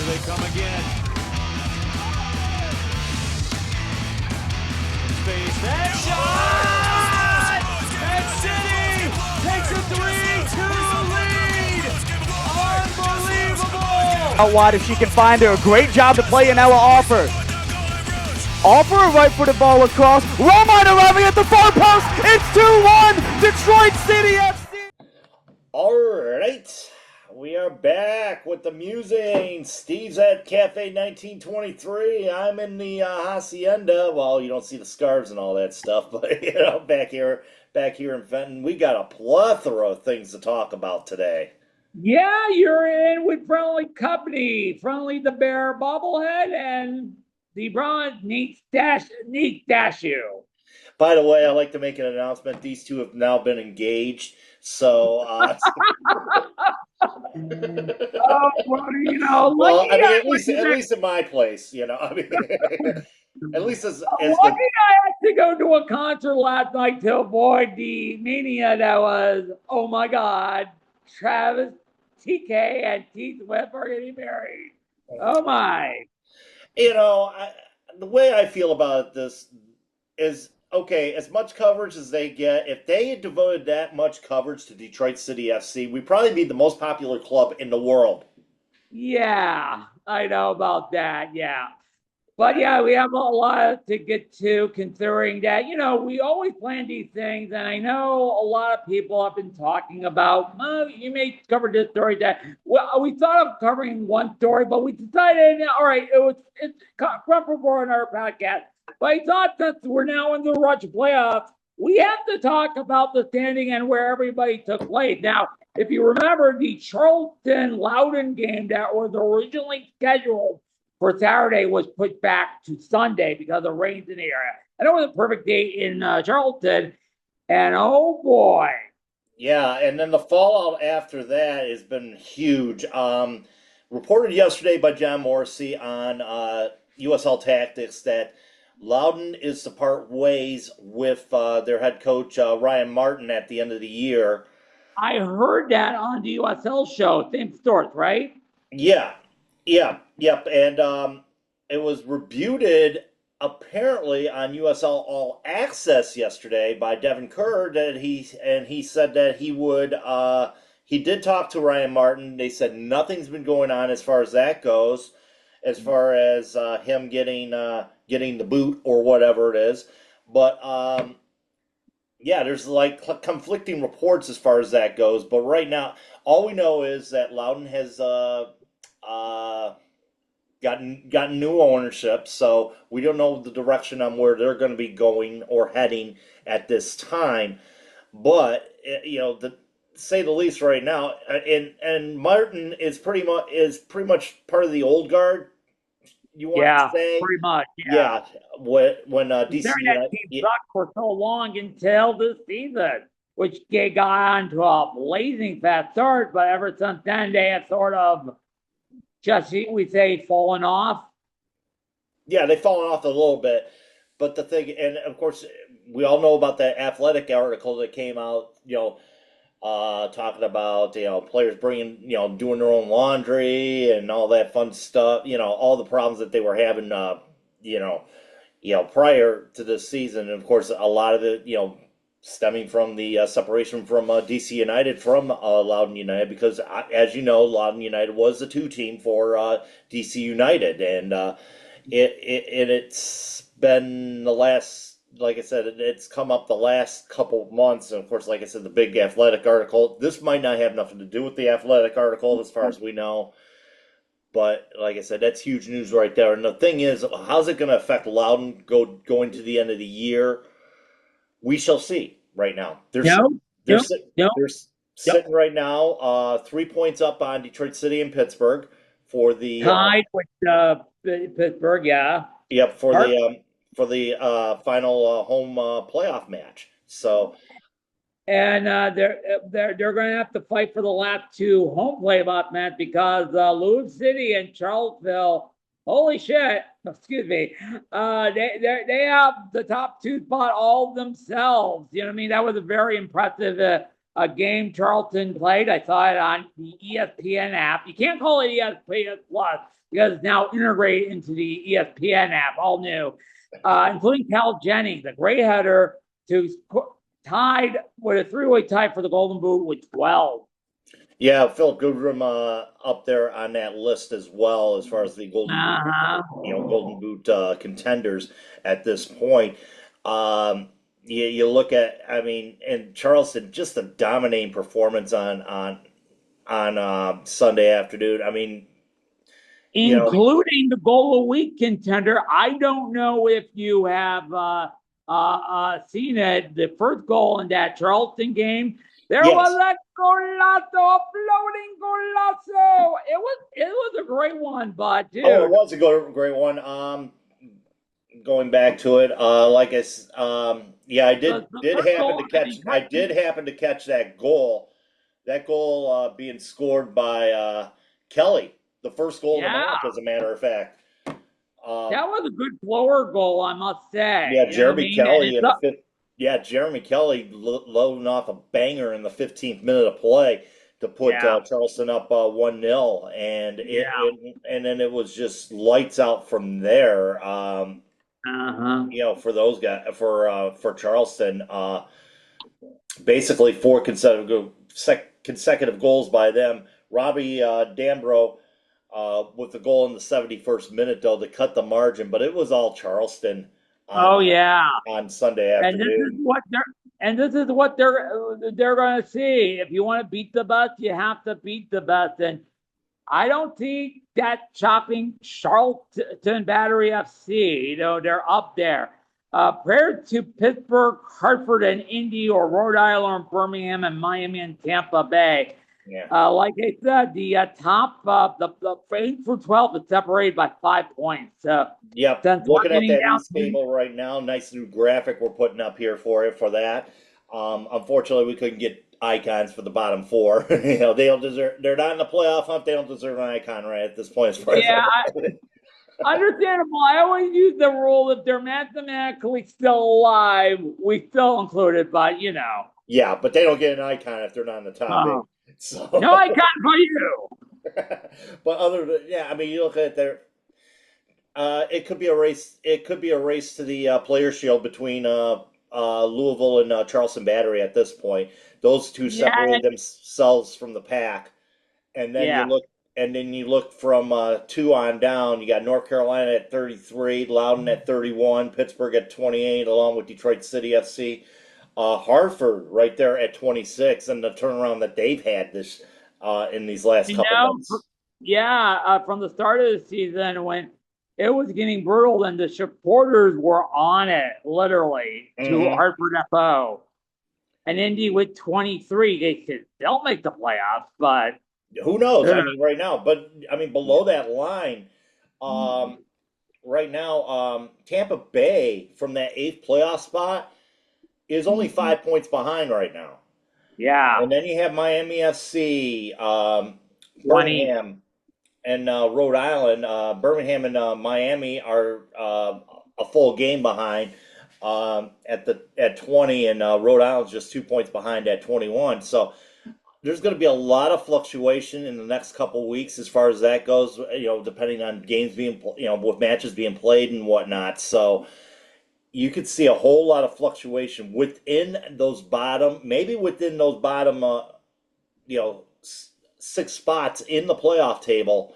they come again. Space. That shot! And City takes a 3-2 lead. Unbelievable! Out wide if she can find her. Great job to play Ella Offer. Offer a right-footed ball across. Romine arriving at the far post. It's 2-1. Detroit City FC. All right. We are back with the Musings. Steve's at Cafe 1923. I'm in the Hacienda. Well, you don't see the scarves and all that stuff, but back here in Fenton, we got a plethora of things to talk about today. Yeah, you're in with Friendly Company, Friendly the Bear bobblehead, and the bronze Neat Dashu. By the way, I'd like to make an announcement. These two have now been engaged. So, Oh, well, well, I mean, at least in my place, I mean, at least as lucky I had to go to a concert last night to avoid the mania that was, oh my God, Travis, TK, and T Swift are getting married. Oh my. The way I feel about this is, okay, as much coverage as they get, if they had devoted that much coverage to Detroit City FC, we'd probably be the most popular club in the world. Yeah, I know about that, yeah. But yeah, we have a lot to get to, considering that, we always plan these things, and I know a lot of people have been talking about, you may cover this story, that. Well, we thought of covering one story, but we decided, all right, it's preferable on our podcast. But I thought since we're now in the Rush playoffs, we have to talk about the standing and where everybody took place. Now, if you remember, the Charleston-Loudoun game that was originally scheduled for Saturday was pushed back to Sunday because of rains in the area. And it was a perfect day in Charleston, and oh boy. Yeah, and then the fallout after that has been huge. Reported yesterday by John Morrissey on USL Tactics that Loudoun is to part ways with their head coach, Ryan Martin, at the end of the year. I heard that on the USL show, same source, right? Yeah, yep. And it was rebuted, apparently, on USL All Access yesterday by Devin Kerr, that he said that he did talk to Ryan Martin. They said nothing's been going on as far as that goes, as far as him getting the boot or whatever it is. But yeah, there's like conflicting reports as far as that goes. But right now, all we know is that Loudoun has gotten new ownership, so we don't know the direction on where they're going to be going or heading at this time. But to say the least, right now, and Martin is pretty much part of the old guard. You want to say? Pretty much. Yeah. When DC United sucked for so long until this season, which they got onto a blazing fast start, but ever since then they have sort of fallen off. Yeah, they've fallen off a little bit. But the thing, and of course, we all know about that Athletic article that came out, talking about, players bringing, doing their own laundry and all that fun stuff, all the problems that they were having, prior to this season. And of course, a lot of it, stemming from the separation from DC United from Loudoun United, because as you know, Loudoun United was the 2 team for DC United, and it's been the last, like I said, it's come up the last couple of months, and of course, like I said, the big Athletic article. This might not have nothing to do with the Athletic article, as far as we know, but like I said, that's huge news right there. And the thing is, how's it going to affect Loudoun going to the end of the year? We shall see. Right now, they're sitting right now 3 points up on Detroit City and Pittsburgh for the tied with Pittsburgh. Yeah. Yep, for the final home playoff match. So, and they're going to have to fight for the last 2 home playoff matches, because Loudoun City and Charlottesville. Holy shit! Excuse me. They have the top 2 spot all themselves. You know what I mean? That was a very impressive game Charleston played. I saw it on the ESPN app. You can't call it ESPN Plus because it's now integrated into the ESPN app, all new, including Cal Jennings, a great header, tied with a three-way tie for the Golden Boot with 12. Yeah, Phil Goodrum up there on that list as well as far as the Golden Boot contenders at this point. You look at, I mean, and Charleston, just a dominating performance on Sunday afternoon. I mean, including the goal of week contender. I don't know if you have seen it. The first goal in that Charleston game, there was a golazo, a floating golazo. It was a great one, but dude. Oh, it was a great one. Going back to it, I did happen to catch that goal. That goal being scored by Kelly, the first goal of the match, as a matter of fact. That was a good floor goal, I must say. Yeah, Jeremy Kelly Jeremy Kelly loading off a banger in the 15th minute of play to put Charleston up 1-0, and and then it was just lights out from there. For those guys, for Charleston, basically 4 consecutive goals by them. Robbie Dambro with the goal in the 71st minute, though, to cut the margin, but it was all Charleston. On Sunday afternoon. And this is what they're going to see. If you want to beat the best, you have to beat the best. And I don't see that chopping Charleston Battery FC. They're up there. Prior to Pittsburgh, Hartford, and Indy, or Rhode Island, Birmingham, and Miami, and Tampa Bay. Yeah. Like I said, the top, the 8 through 12 is separated by 5 points. Yep. Looking at that East table right now, nice new graphic we're putting up here for that. Unfortunately, we couldn't get icons for the bottom 4. They don't deserve. They're not in the playoff hunt. They don't deserve an icon right at this point. Understandable. I always use the rule: if they're mathematically still alive, we still include it. But Yeah, but they don't get an icon if they're not in the top 8. So. No icon for you. But I mean, you look at their. It could be a race. It could be a race to the Player Shield between Louisville and Charleston Battery at this point. Those two separate themselves from the pack, and then you look from 2 on down. You got North Carolina at 33, Loudoun at 31, Pittsburgh at 28, along with Detroit City FC. Hartford right there at 26, and the turnaround that they've had in these last couple months. From the start of the season, when it was getting brutal, and the supporters were on it, literally, to Hartford FO. And Indy with 23, they said they'll make the playoffs, but who knows? I mean, right now, but I mean, below that line, right now, Tampa Bay from that 8th playoff spot is only 5 points behind right now. Yeah. And then you have Miami FC, Birmingham, and Rhode Island. Birmingham and Miami are a full game behind at 20, and Rhode Island's just 2 points behind at 21. So there's going to be a lot of fluctuation in the next couple of weeks as far as that goes. Depending on games being, with matches being played and whatnot. So you could see a whole lot of fluctuation within those bottom, 6 spots in the playoff table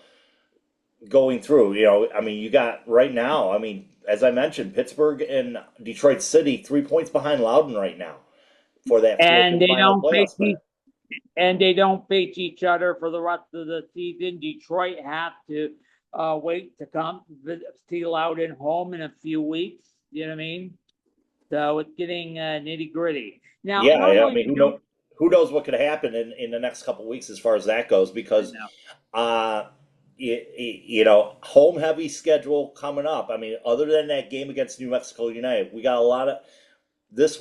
going through. I mean, you got right now, I mean, as I mentioned, Pittsburgh and Detroit City 3 points behind Loudoun right now for that. And they don't face each other for the rest of the season. Detroit have to wait to come see Loudoun home in a few weeks. You know what I mean? So it's getting nitty gritty. Now, I mean, who knows what could happen in the next couple of weeks as far as that goes? Because, home heavy schedule coming up. I mean, other than that game against New Mexico United, we got a lot of this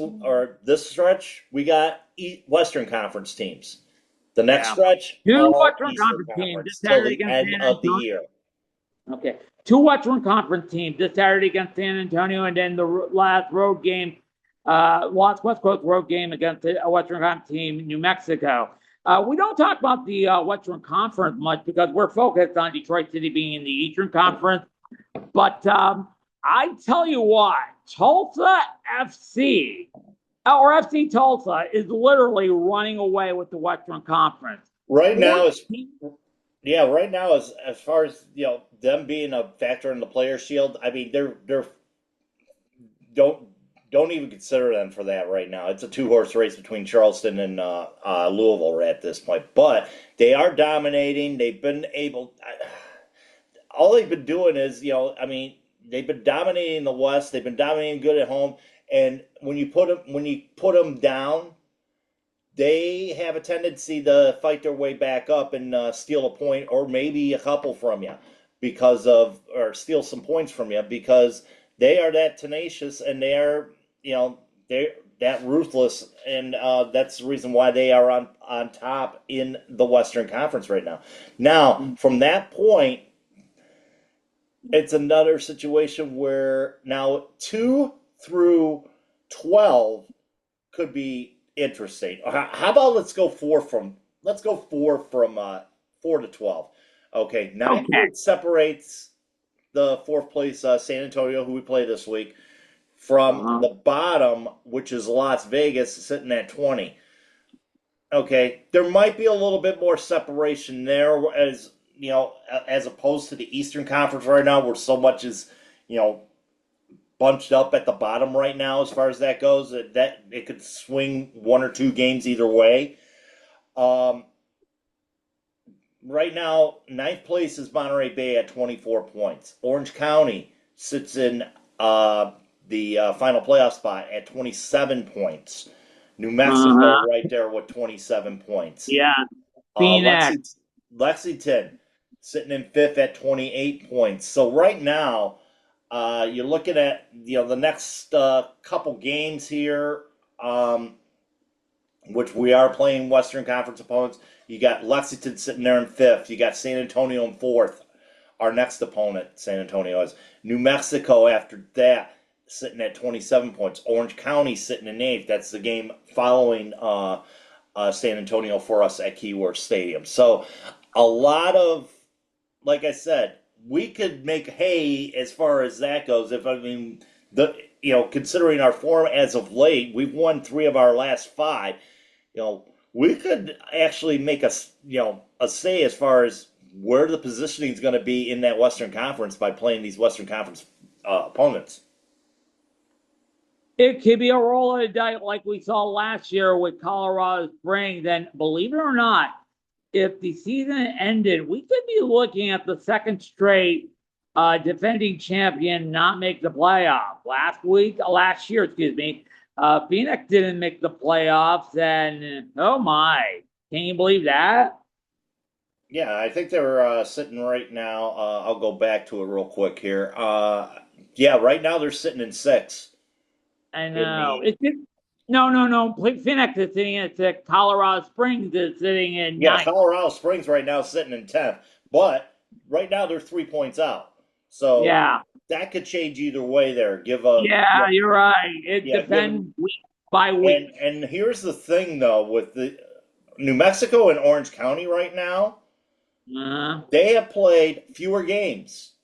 stretch. We got Western Conference teams. The next stretch, 2 Western Conference teams this Saturday against San Antonio. Of the year. Okay. 2 Western Conference teams this Saturday against San Antonio, and then the last road game Lost West Coast road game against a Western Conference team, New Mexico. We don't talk about the Western Conference much because we're focused on Detroit City being in the Eastern Conference. But I tell you what, Tulsa FC or FC Tulsa is literally running away with the Western Conference. Right now is right now as far as them being a factor in the Player Shield. I mean, they're don't even consider them for that right now. It's a two-horse race between Charleston and Louisville at this point. But they are dominating. They've been able. All they've been doing is, I mean, they've been dominating the West. They've been dominating good at home. And when you put them down, they have a tendency to fight their way back up and steal a point or maybe a couple from you or steal some points from you because they are that tenacious and they are, they're that ruthless. And that's the reason why they are on top in the Western Conference right now. Now, from that point, it's another situation where now 2 through 12 could be interesting. How about let's go 4 from 4 to 12. Okay, 9 points separates the 4th place San Antonio, who we play this week, from the bottom, which is Las Vegas, sitting at 20. Okay, there might be a little bit more separation there as opposed to the Eastern Conference right now, where so much is, bunched up at the bottom right now as far as that goes, that it could swing 1 or 2 games either way. Right now, 9th place is Monterey Bay at 24 points. Orange County sits in the final playoff spot at 27 points. New Mexico right there with 27 points. Yeah. Lexington sitting in 5th at 28 points. So right now, you're looking at the next couple games here, which we are playing Western Conference opponents. You got Lexington sitting there in 5th. You got San Antonio in 4th. Our next opponent, San Antonio, is New Mexico after that, sitting at 27 points. Orange County sitting in 8th. That's the game following San Antonio for us at Keyworth Stadium. So a lot of, like I said, we could make hay as far as that goes. Considering our form as of late, we've won 3 of our last 5. We could actually make a say as far as where the positioning is going to be in that Western Conference by playing these Western Conference opponents. It could be a roll of the dice like we saw last year with Colorado Springs. And believe it or not, if the season ended, we could be looking at the second straight defending champion not make the playoff. Last year, Phoenix didn't make the playoffs, and oh my, can you believe that? Yeah, I think they're sitting right now. I'll go back to it real quick here. Right now they're sitting in 6th. I know. No. Phoenix is sitting at 6th. Colorado Springs is sitting in 9th. Colorado Springs right now is sitting in 10th. But right now they're 3 points out. So that could change either way there. You're right. It depends week by week. And here's the thing, though, with the New Mexico and Orange County right now, they have played fewer games.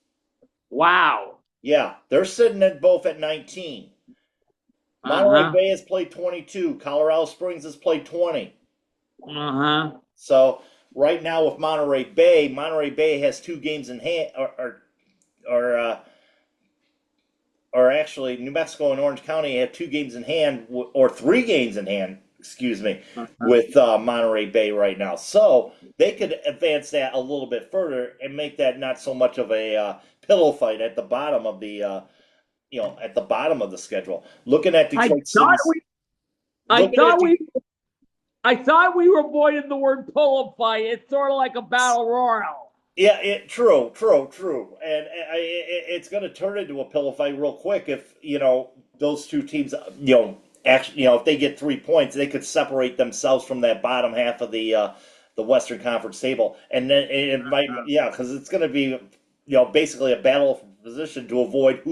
Wow. Yeah, they're sitting both at 19. Monterey Bay has played 22. Colorado Springs has played 20. So right now with Monterey Bay has 2 games in hand, or actually New Mexico and Orange County have 2 games in hand, or 3 games in hand, with Monterey Bay right now. So they could advance that a little bit further and make that not so much of a pillow fight at the bottom of the at the bottom of the schedule. Looking at Detroit City. I thought we were avoiding the word pillow fight. It's sort of like a battle royal. Yeah, true. And it's going to turn into a pillow fight real quick if, those 2 teams, if they get 3 points, they could separate themselves from that bottom half of the Western Conference table. And then it might, because it's going to be, basically a battle for position to avoid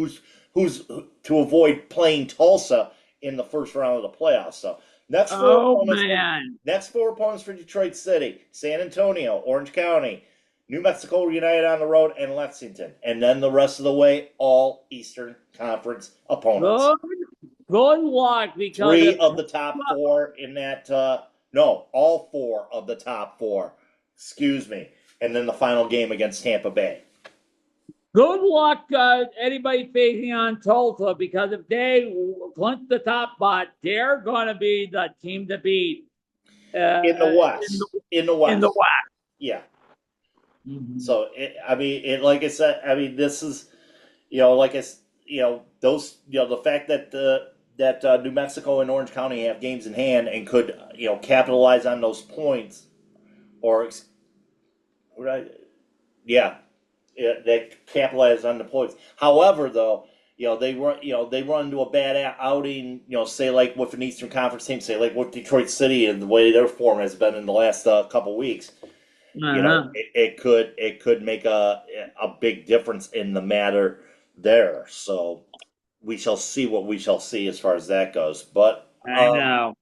to avoid playing Tulsa in the first round of the playoffs. So Oh, man. next four opponents for Detroit City: San Antonio, Orange County, New Mexico United on the road, and Lexington. And then the rest of the way, all Eastern Conference opponents. Good luck, because Three of the top four in that. No, all four of the top four. Excuse me. And then the final game against Tampa Bay. good luck, anybody facing on Tulsa, because if they clinch the top spot, they're going to be the team to beat In the West. In the West. In the West. Yeah. Mm-hmm. So, like I said, this is, like those, the fact that New Mexico and Orange County have games in hand and could, capitalize on those points, they capitalize on the points. However, though, they run into a bad outing, say like with an Eastern Conference team, say like with Detroit City and the way their form has been in the last couple weeks. It could make a big difference in the matter there. So we shall see what we shall see as far as that goes. But I know.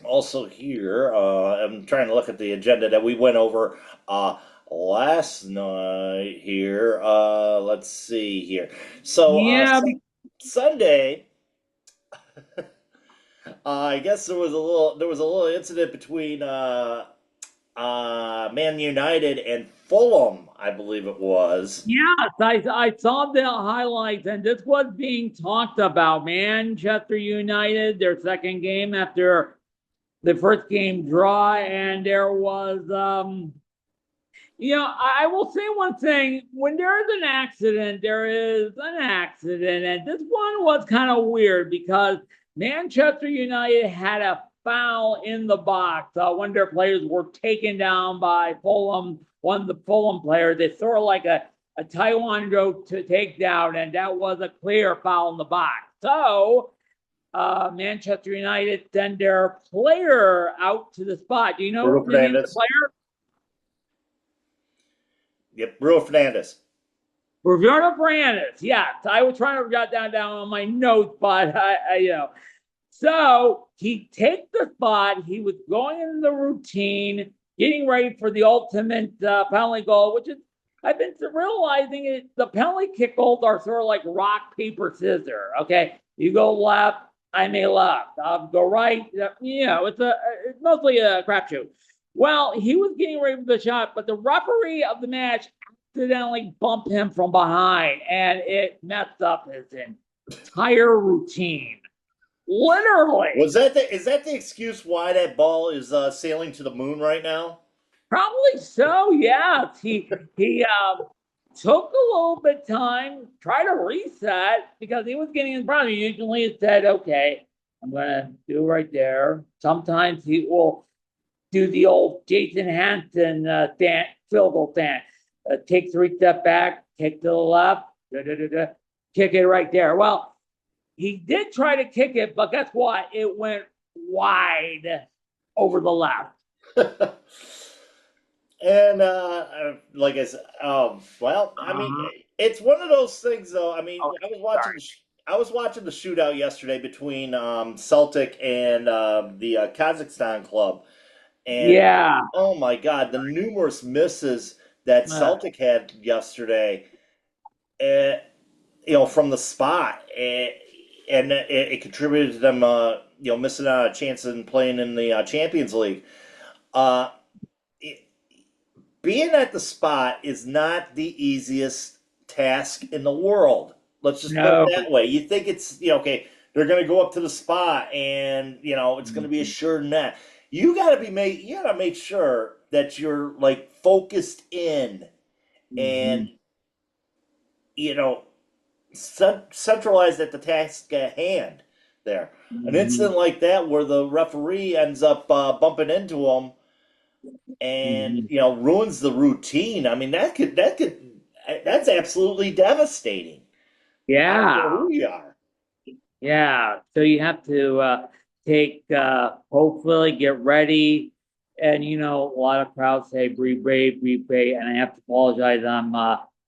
Also here, I'm trying to look at the agenda that we went over last night here. Let's see here. So Sunday, I guess there was a little incident between Man United and Fulham, I believe it was. Yes, I saw the highlights, and this was being talked about. Manchester United, their second game after the first game draw, and there was, I will say one thing: when there is an accident, there is an accident, and this one was kind of weird because Manchester United had a foul in the box. One of their players were taken down by Fulham. One of the Fulham players, they sort of like a Taekwondo to take down, and that was a clear foul in the box. So Manchester United sent their player out to the spot. Do you know Bruno the name of the Fernandes. player? Yep, Bruno Fernandes. Bruno Fernandes. Yes, I was trying to jot that down on my notes, but So he takes the spot. He was going into the routine, getting ready for the ultimate penalty goal, which is, I've been realizing it. The penalty kick goals are sort of like rock, paper, scissors. Okay, you go left, I may left. I'll go right. It's mostly a crapshoot. Well, he was getting ready for the shot, but the referee of the match accidentally bumped him from behind, and it messed up his entire routine. Literally. Is that the excuse why that ball is sailing to the moon right now? Probably so. Yes, he took a little bit of time, tried to reset because he was getting in front of you. Usually it said, okay, I'm going to do right there. Sometimes he will do the old Jason Hansen field goal stand. Take 3 steps back, kick to the left, kick it right there. Well, he did try to kick it, but guess what? It went wide over the left. And like I said, it's one of those things, though. I was watching the shootout yesterday between Celtic and the Kazakhstan club, and oh my God, the numerous misses that Celtic had yesterday, from the spot, and it contributed to them, missing out a chance in playing in the Champions League. Being at the spot is not the easiest task in the world. Let's just put it that way. You think it's, okay, they're going to go up to the spot and, it's going to be a sure net. You got to make sure that you're like focused in and, centralized at the task at hand there. An incident like that where the referee ends up bumping into them and ruins the routine. I mean, that's absolutely devastating. Yeah. Who we are. Yeah. So you have to hopefully get ready. And a lot of crowds say breathe, and I have to apologize.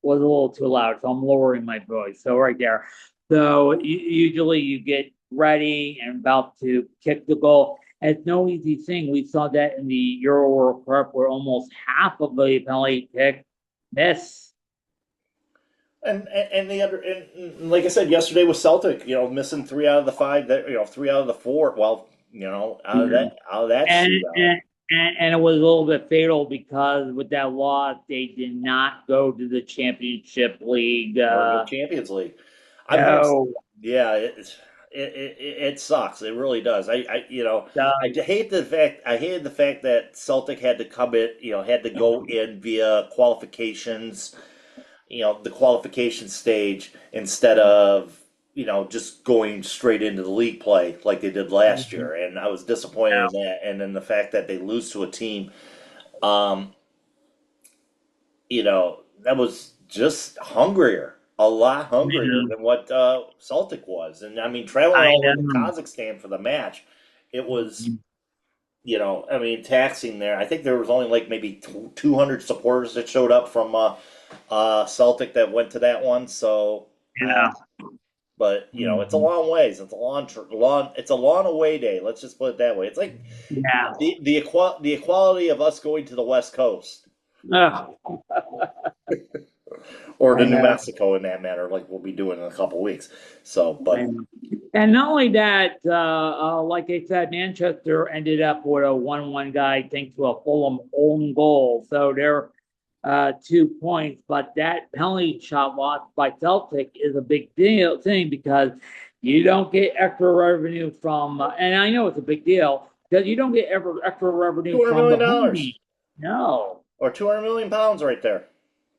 Was a little too loud, so I'm lowering my voice. So right there. So usually you get ready and about to kick the goal. And it's no easy thing. We saw that in the Euro World Cup where almost half of the penalty kick miss. And the other, and like I said yesterday with Celtic, missing 3 out of the 5, that 3 out of the 4. Well, out of that And, shootout. and it was a little bit fatal because with that loss, they did not go to the Championship League. Or the Champions League. No, Yeah, it sucks. It really does. uh, I hated the fact that Celtic had to come in, had to go in via qualifications, the qualification stage instead of, just going straight into the league play like they did last year. And I was disappointed in that. And then the fact that they lose to a team, um, that was just hungrier, a lot hungrier than what Celtic was. And I mean, traveling I all the way to know. Kazakhstan for the match, it was, taxing there. I think there was only like maybe 200 supporters that showed up from Celtic that went to that one. So, Yeah. but it's a long ways. It's a long. It's a long away day. Let's just put it that way. It's like Yeah. the equality of us going to the West Coast. Ugh. Or to I New know. Mexico in that matter, like we'll be doing in a couple weeks. So, but And not only that, like I said, Manchester ended up with a 1-1 guy thanks to a Fulham own goal. So they're 2 points. But that penalty shot lost by Celtic is a big thing because you don't get extra revenue from, and I know it's a big deal because you don't get extra revenue $200 from the million home team. No. or 200 million pounds right there.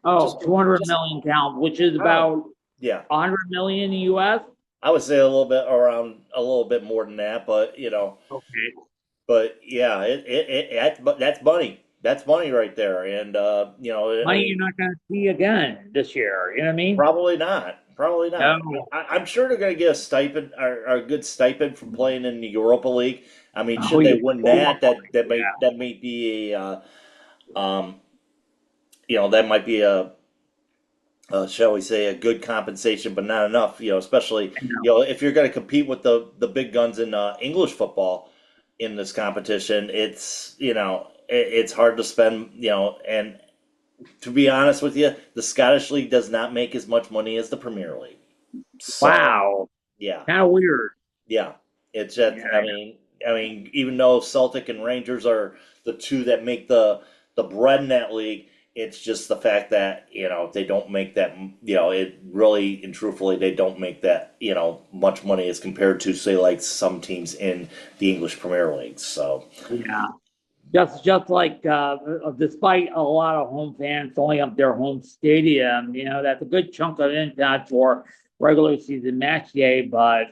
Oh, 200 just million pounds, which is pounds. about Yeah, 100 million US. I would say a little bit more than that, but Okay. but yeah, that's money. That's money right there, and I Money mean, you're not going to see again this year. You know what I mean? probably not. Probably not. No. I'm sure they're going to get a stipend or a good stipend from playing in the Europa League. I mean, Oh, should yeah. they win Oh, that, that may be a um, that might be shall we say, a good compensation, but not enough. Especially if you're going to compete with the big guns in English football in this competition, it's hard to spend. And to be honest with you, the Scottish League does not make as much money as the Premier League. So wow. yeah, Kind of weird. yeah, it's just. Yeah, I mean, even though Celtic and Rangers are the two that make the bread in that league, it's just the fact that they don't make that. It really and truthfully they don't make that much money as compared to say like some teams in the English Premier League. So yeah. Just like despite a lot of home fans filling up their home stadium, that's a good chunk of impact for regular season match day. But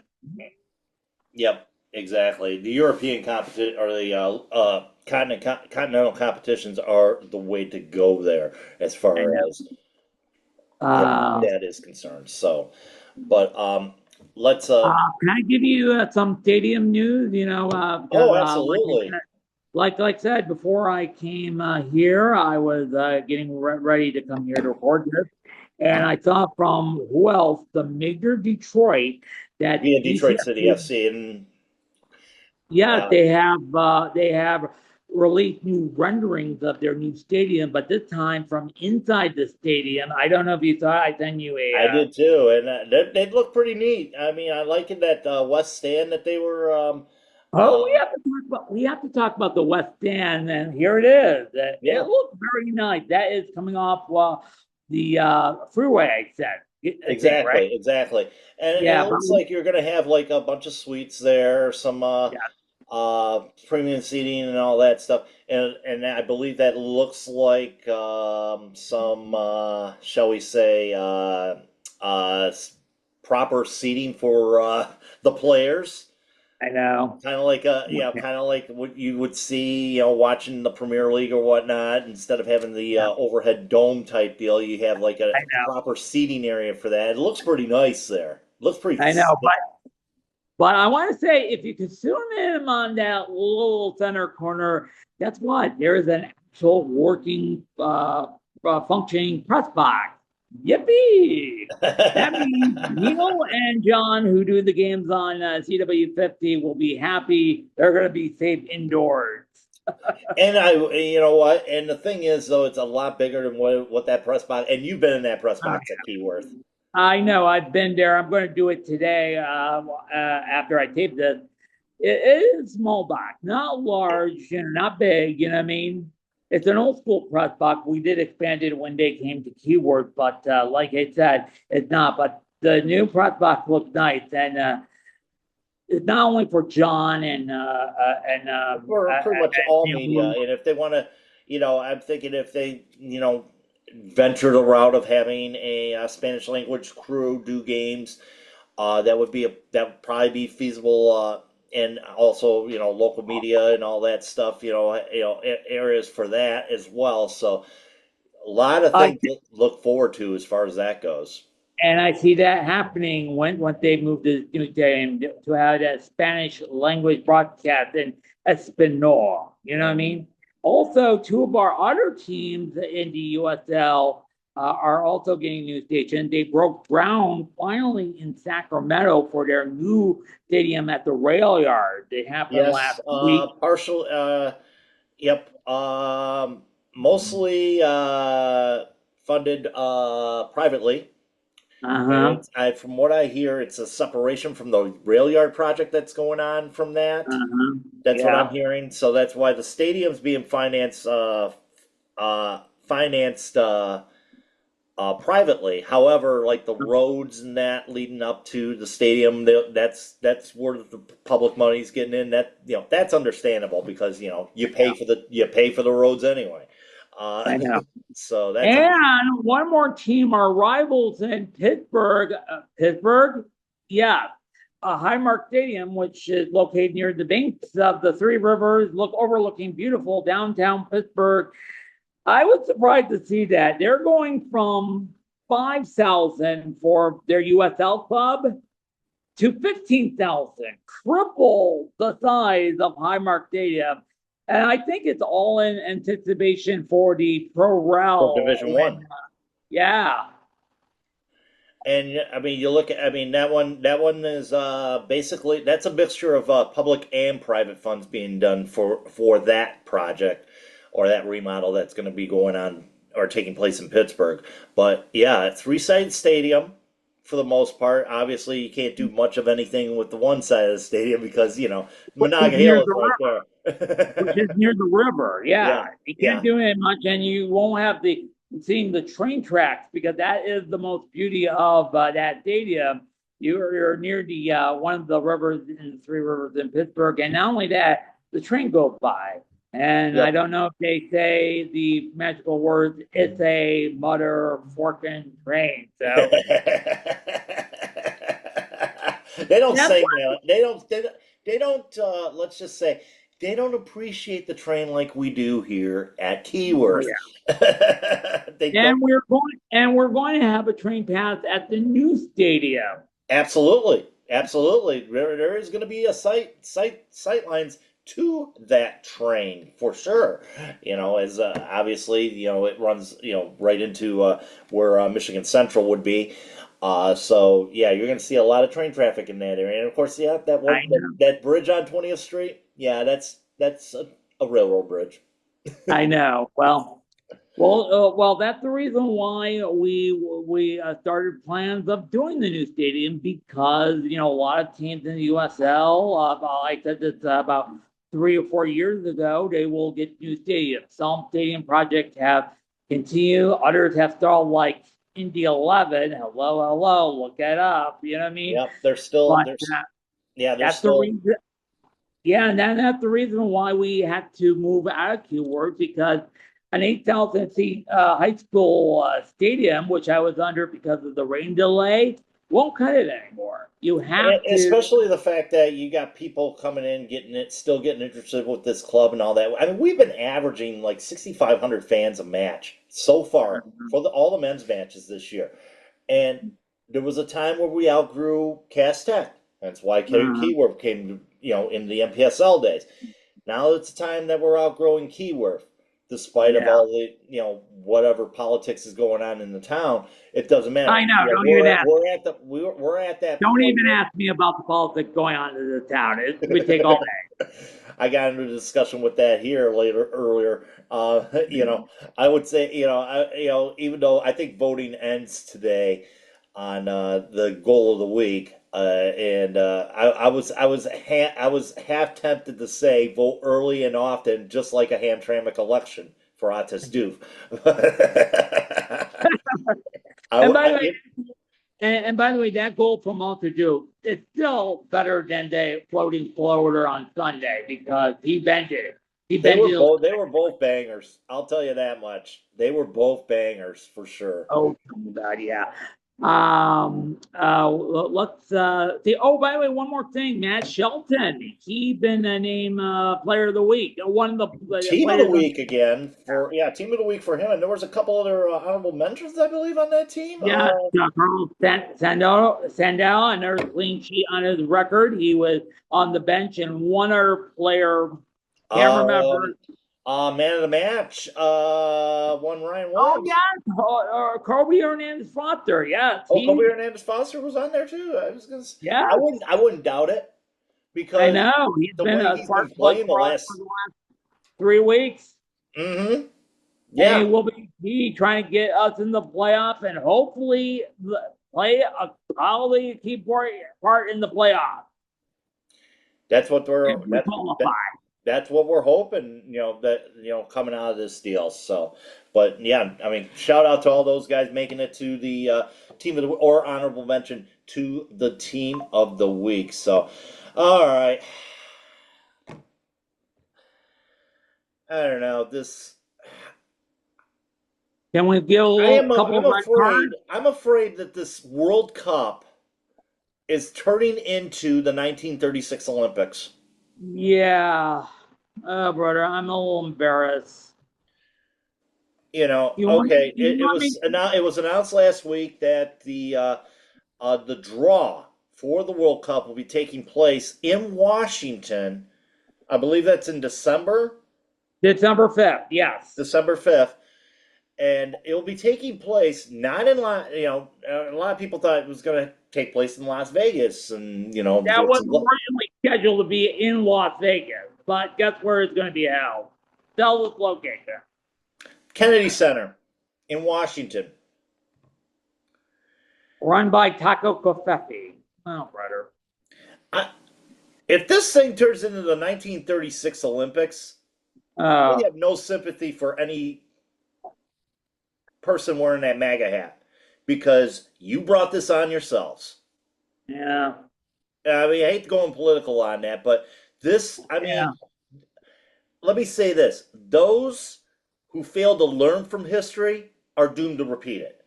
yep, exactly. The European competition or the continental competitions are the way to go there as I far know. as that is concerned. So, but let's Can I give you some stadium news? Because oh, absolutely. like I said before I came here, I was getting ready to come here to record this, and I saw from who else, the Major Detroit, that Via Detroit City DCFC, FC and yeah, uh, they have released new renderings of their new stadium, but this time from inside the stadium. I don't know if you saw. I sent you a. I did too, and they look pretty neat. I mean, I like it that West Stand that they were. Oh, we have to talk about the West Stand, and here it is. It Yeah, looks very nice. That is coming off the freeway. I think, right? exactly. And it Yeah, but looks like you're gonna have like a bunch of suites there, some yeah, premium seating and all that stuff. And I believe that looks like some shall we say proper seating for the players. I know. Kind of like kind of like what you would see, watching the Premier League or whatnot. Instead of having the Yeah, overhead dome type deal, you have like a I know. proper seating area for that. It looks pretty nice there. Looks pretty. I know. But I want to say, if you could zoom in on that little center corner, that's what there is an actual working, functioning press box. Yippee! That means Neil and John, who do the games on CW50, will be happy. They're going to be safe indoors. And you know what? And the thing is, though, it's a lot bigger than what that press box. And you've been in that press box at Keyworth. I know. I've been there. I'm going to do it today after I tape this. It is small box, not large, not big. You know what I mean? It's an old school press box. We did expand it when they came to Keyword, but like I said, it's not. But the new press box looks nice, and it's not only for John For pretty much all media. and And if they want to, I'm thinking if they, venture the route of having a Spanish language crew do games, that would probably be feasible. And also, local media and all that stuff, areas for that as well. So a lot of things to look forward to as far as that goes. And I see that happening when they move to have that Spanish language broadcast in Espanol. You know what I mean? Also, two of our other teams in the USL are also getting new stations. They broke ground finally in Sacramento for their new stadium at the rail yard. They happened Yes, last week. yep. Mostly funded privately. Uh-huh. From what I hear, it's a separation from the rail yard project that's going on from that. Uh-huh. That's what Yeah. I'm hearing. So that's why the stadium's being financed privately. However, like the roads and that leading up to the stadium, that's where the public money's getting in. That's understandable because you pay for the roads anyway. I know. So that's And one more team, our rivals in Pittsburgh. Pittsburgh, yeah, Highmark Stadium, which is located near the banks of the Three Rivers, overlooking beautiful downtown Pittsburgh. I was surprised to see that they're going from 5,000 for their USL club to 15,000, triple the size of Highmark Stadium. And I think it's all in anticipation for the Pro Rel. Division One. Yeah. And I mean, that one is basically that's a mixture of public and private funds being done for that project or that remodel that's going to be going on or taking place in Pittsburgh. But yeah, a three-sided stadium for the most part. Obviously, you can't do much of anything with the one side of the stadium because Monaga Hill is right there. Which is near the river. Yeah. Yeah, You can't do it much, and you won't have seeing the train tracks because that is the most beauty of that stadium. You're near the one of the rivers in the Three Rivers in Pittsburgh, and not only that, the train goes by. And Yep. I don't know if they say the magical words, it's a mother forking train. So they don't That's say that. They don't let's just say they don't appreciate the train like we do here at Keyworth. They don't. we're going to have a train pass at the new stadium. Absolutely. There is going to be a sight lines to that train for sure. As obviously, it runs, right into where Michigan Central would be. So yeah, you're going to see a lot of train traffic in that area. And of course, yeah, that bridge on 20th Street. Yeah, that's a railroad bridge. I know. Well, that's the reason why we started plans of doing the new stadium because a lot of teams in the USL, I said this about 3 or 4 years ago, they will get new stadiums. Some stadium projects have continued, others have stalled, like Indy 11. Hello, look it up. You know what I mean? Yep, they're still. That's the reason. Yeah, and that's the reason why we had to move out of Keyword because an 8,000 seat high school stadium, which I was under because of the rain delay, won't cut it anymore. You have to, especially the fact that you got people coming in, still getting interested with this club and all that. I mean, we've been averaging like 6,500 fans a match so far for all the men's matches this year, and there was a time where we outgrew Cass Tech. That's why Keyworth came, in the MPSL days. Now it's the time that we're outgrowing Keyworth. despite of Yeah. all the whatever politics is going on in the town. It doesn't matter. I know. You know, Don't even ask. we're at that Don't point. even ask me about the politics going on in the town. It would take all day. I got into a discussion with that here earlier. I would say, even though I think voting ends today on the goal of the week, and I was half tempted to say vote early and often, just like a Hamtramck election for Otis Doof. And by the way, and by the way, that goal from Montague, it's still better than the floating floater on Sunday because he bent it. He They bent were it. both they were both bangers. I'll tell you that much. They were both bangers for sure. Oh, God, yeah. Let's see. Oh, by the way, one more thing. Matt Shelton, he been named Player of the Week. One of the Team of players. the week again for team of the week for him, and there was a couple other honorable mentions I believe on that team. Yeah, Carlos Sandell, another clean sheet on his record. He was on the bench, and one other player, can't remember. Man of the match, one Ryan Oh, Williams. yeah, Kobe Hernandez Foster. Yes, Oh, Kobe Hernandez Foster was on there too. yeah, I wouldn't doubt it I because know. He's the been way a he's been spark plug playing the for us last. for the last 3 weeks. Mm-hmm. And he Yeah, will be trying to get us in the playoff and hopefully play a probably key part in the playoff that's what we're if we qualify. that's what we're hoping, coming out of this deal. So, but yeah, I mean, shout out to all those guys making it to the team of the or honorable mention to the team of the week. So, all right, I don't know this. Can we give a couple of red cards? I'm afraid that this World Cup is turning into the 1936 Olympics. Yeah. Oh, brother, I'm a little embarrassed. Okay, You want me? it was announced last week that the draw for the World Cup will be taking place in Washington. I believe that's in December, December 5th, yes. December 5th. And it'll be taking place not in a lot of people thought it was going to take place in Las Vegas, and That was originally scheduled to be in Las Vegas, but guess where it's going to be held? Dallas location. Kennedy Center in Washington. Run by Taco Cafefe. Oh, brother. If this thing turns into the 1936 Olympics, we have no sympathy for any person wearing that MAGA hat because you brought this on yourselves. Yeah. I mean, I hate going political on that, but let me say this. Those who fail to learn from history are doomed to repeat it.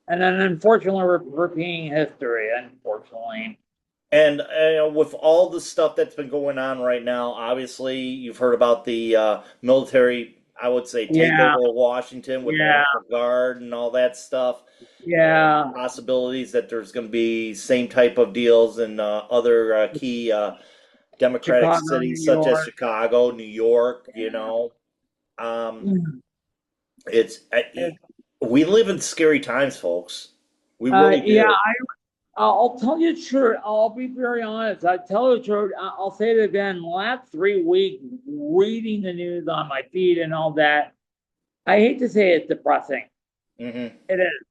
And then, unfortunately, we're repeating history, unfortunately. And with all the stuff that's been going on right now, obviously, you've heard about the military, I would say, takeover of Washington with the National Guard and all that stuff. Yeah. Possibilities that there's going to be same type of deals in other key Democratic cities such as Chicago, New York. We live in scary times, folks. We really do. Yeah, I'll tell you the truth. I'll be very honest. I tell you the truth. I'll say it again. Last 3 weeks, reading the news on my feed and all that, I hate to say it's depressing. Mm-hmm. It is.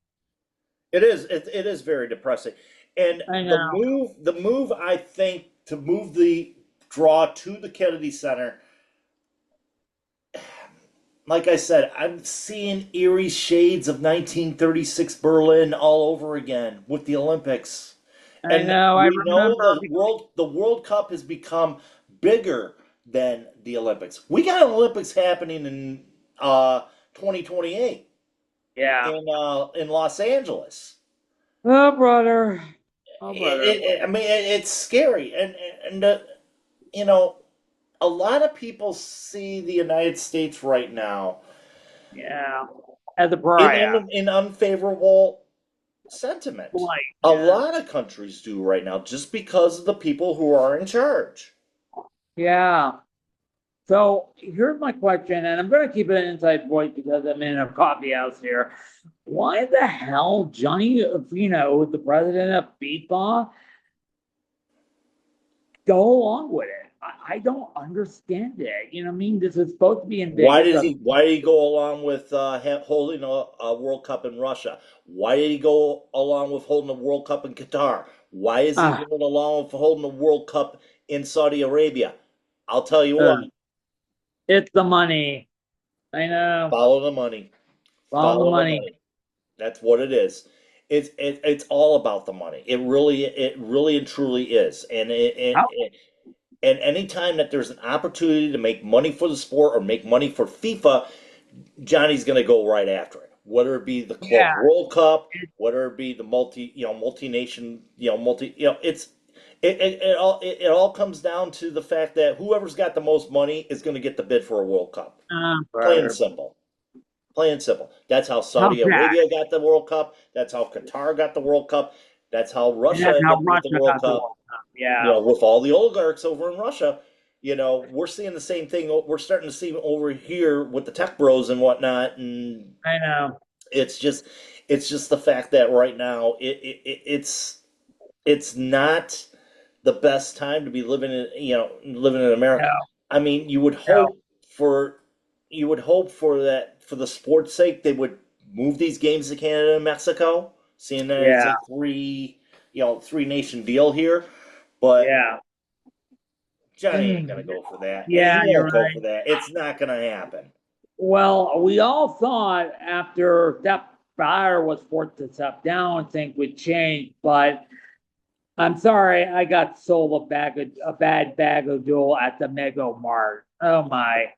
It is. It is very depressing. And the move, I think, to move the draw to the Kennedy Center, like I said, I'm seeing eerie shades of 1936 Berlin all over again with the Olympics. I remember. The World Cup has become bigger than the Olympics. We got Olympics happening in 2028. Yeah. In Los Angeles. Oh, brother. I mean, it's scary, and a lot of people see the United States right now, as a pariah in unfavorable sentiment. A lot of countries do right now, just because of the people who are in charge. Yeah. So here's my question, and I'm going to keep it an inside voice because I'm in a coffee house here. Why the hell Johnny Infino, the president of FIFA, go along with it? I don't understand it. You know what I mean? This is supposed to be in Why Vegas. did he? Why did he go along with holding a World Cup in Russia? Why did he go along with holding a World Cup in Qatar? Why is he Uh, going along with holding a World Cup in Saudi Arabia? I'll tell you uh, what. it's the money. I know. Follow the money. Follow the Follow the money. money. That's what it is. It's all about the money. It really and truly is. And anytime that there's an opportunity to make money for the sport or make money for FIFA, Johnny's going to go right after it. Whether it be the Club Yeah. World Cup, whether it be the multi-nation, it all comes down to the fact that whoever's got the most money is going to get the bid for a World Cup. Plain and Brother. simple. Plain and simple. That's how How Saudi bad? Arabia got the World Cup. That's how Qatar got the World Cup. That's how And Russia that's ended how up with the Russia World got the Cup. World Cup. Yeah. With all the oligarchs over in Russia, we're seeing the same thing. We're starting to see over here with the tech bros and whatnot, and I know. it's just, the fact that right now it's not the best time to be living in No, America. I mean, no. you would hope for that for the sport's sake they would move these games to Canada and Mexico, seeing that it's Yeah. a three nation deal here, but Yeah. Johnny ain't gonna Mm. go for that, and he Yeah, you're won't go right. for that. It's not gonna happen. Well, we all thought after that fire was forced to step down, things would change, but I'm sorry, I got sold a bad bag of Duel at the Mega Mart. Oh my.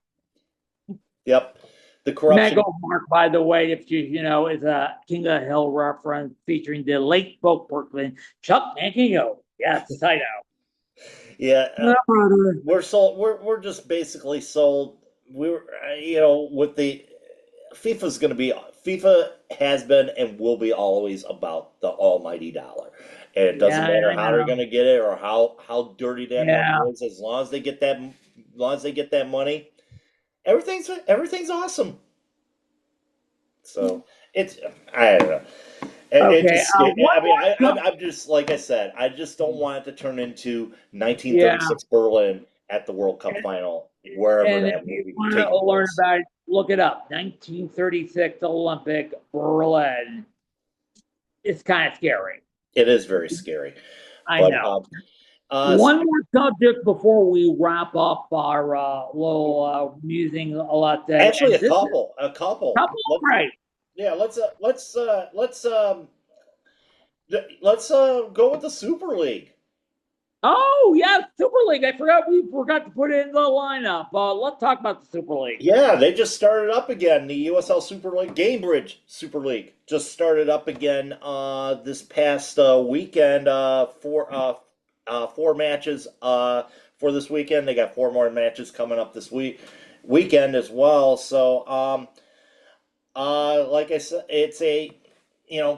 Yep, the Mega corruption. Mart, by the way, if is a King of Hill reference featuring the late spokesperson Chuck Mankigo. Yes, I Yeah, know. we're sold. We're just basically sold. We're with the FIFA has been and will be always about the almighty dollar. And it doesn't Yeah, matter I how they're know. going to get it or how dirty that money Yeah. is. As long as they get that money, everything's awesome. So it's I don't know. It Okay. just scares. One I mean, more. I'm just like I said. I just don't want it to turn into Yeah. 1936 Berlin at the World Cup final, wherever And if that will you be want to taking learn place. about it, look it up. 1936 Olympic Berlin. It's kind of scary. It is very scary. I But know. uh, One more subject before we wrap up our little musing a lot day, actually, and a this is couple, a couple. couple right. Yeah, let's go with the Super League. Oh yeah, Super League. I forgot we forgot to put it in the lineup. Let's talk about the Super League. Yeah, they just started up again. The USL Super League, Gamebridge Super League, just started up again this past weekend. Four matches for this weekend. They got four more matches coming up this weekend as well. So, like I said, it's a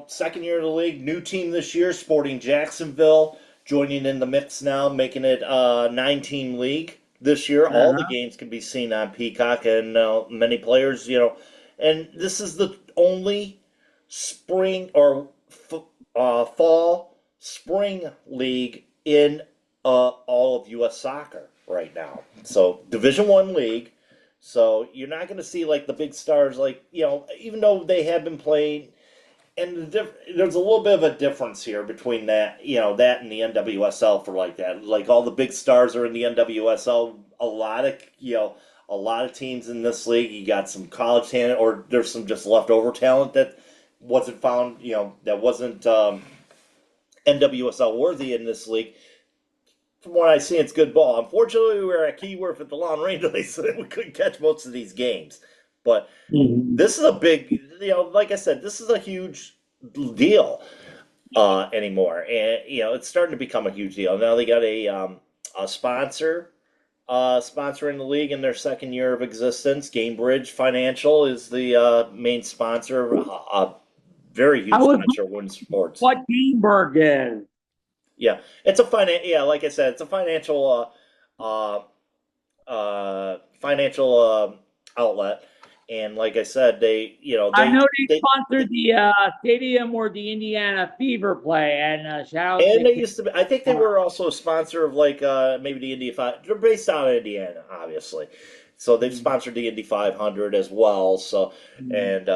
second year of the league, new team this year, Sporting Jacksonville joining in the mix now, making it a 9-team league this year. All the Uh-huh. games can be seen on Peacock, and many players, and this is the only spring or fall spring league in all of U.S. soccer right now. So Division I league. So you're not going to see like the big stars, like even though they have been playing. And there's a little bit of a difference here between that and the NWSL for like that. Like all the big stars are in the NWSL. A lot of teams in this league. You got some college talent, or there's some just leftover talent that wasn't found. That wasn't NWSL worthy in this league. From what I see, it's good ball. Unfortunately, we were at Keyworth at the Long Range Delay, so that we couldn't catch most of these games. But Mhm. this is a big, like I said, this is a huge deal anymore, and it's starting to become a huge deal. Now they got a sponsor sponsoring the league in their second year of existence. Gamebridge Financial is the main sponsor, a very I huge was sponsor of women's sports. what Greenberg is. Yeah, it's a Yeah, like I said, it's a financial financial outlet, and like I said, I know they they sponsored the stadium where the Indiana Fever play, and shout out and to they Kim. used to be. I think they were also a sponsor of like maybe the Indy 5. They're based out of Indiana, obviously, so they've sponsored the Indy 500 as well. So and